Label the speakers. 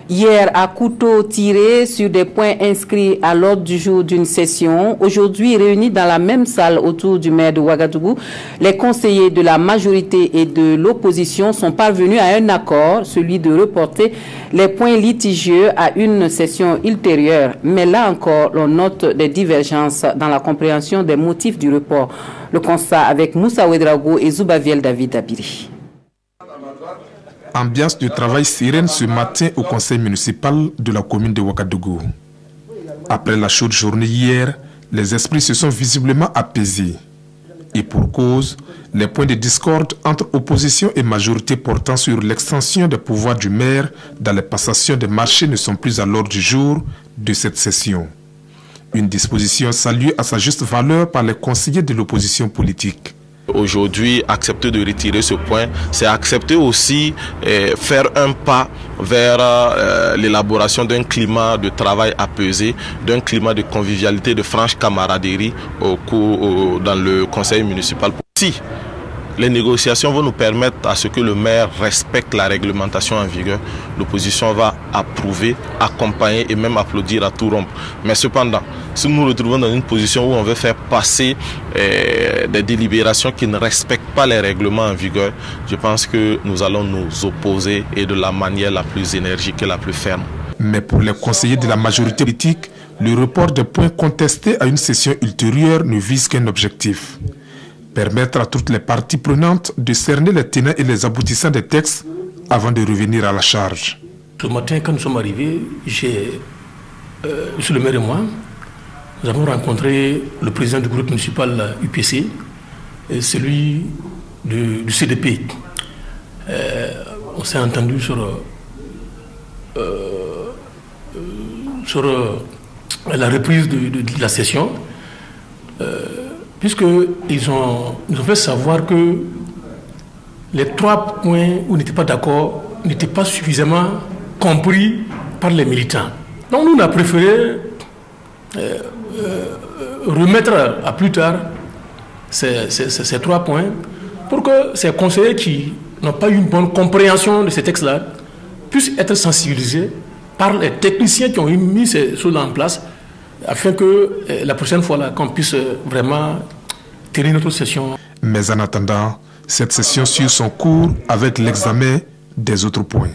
Speaker 1: Hier, à couteau tiré sur des points inscrits à l'ordre du jour d'une session, aujourd'hui réunis dans la même salle autour du maire de Ouagadougou, les conseillers de la majorité et de l'opposition sont parvenus à un accord, celui de reporter les points litigieux à une session ultérieure. Mais là encore, on note des divergences dans la compréhension des motifs du report. Le constat avec Moussa Ouedraogo et Zoubaviel David Abiri.
Speaker 2: Ambiance de travail sereine ce matin au conseil municipal de la commune de Ouagadougou. Après la chaude journée hier, les esprits se sont visiblement apaisés. Et pour cause, les points de discorde entre opposition et majorité portant sur l'extension des pouvoirs du maire dans les passations des marchés ne sont plus à l'ordre du jour de cette session. Une disposition saluée à sa juste valeur par les conseillers de l'opposition politique.
Speaker 3: Aujourd'hui, accepter de retirer ce point, c'est accepter aussi faire un pas vers l'élaboration d'un climat de travail apaisé, d'un climat de convivialité, de franche camaraderie dans le conseil municipal. Si les négociations vont nous permettre à ce que le maire respecte la réglementation en vigueur, l'opposition va approuver, accompagner et même applaudir à tout rompre. Mais cependant, si nous nous retrouvons dans une position où on veut faire passer des délibérations qui ne respectent pas les règlements en vigueur, je pense que nous allons nous opposer et de la manière la plus énergique et la plus ferme.
Speaker 2: Mais pour les conseillers de la majorité politique, le report des points contestés à une session ultérieure ne vise qu'un objectif: permettre à toutes les parties prenantes de cerner les tenants et les aboutissants des textes avant de revenir à la charge.
Speaker 4: Ce matin, quand nous sommes arrivés, monsieur le maire et moi, nous avons rencontré le président du groupe municipal UPC et celui du CDP. On s'est entendu sur la reprise de la session. Puisqu'ils nous ont fait savoir que les 3 points où on n'était pas d'accord n'étaient pas suffisamment compris par les militants. Donc nous, on a préféré remettre à plus tard ces 3 points pour que ces conseillers qui n'ont pas eu une bonne compréhension de ces textes-là puissent être sensibilisés par les techniciens qui ont mis ces choses en place, afin que la prochaine fois, qu'on puisse vraiment tenir notre session.
Speaker 2: Mais en attendant, cette session suit son cours avec l'examen des autres points.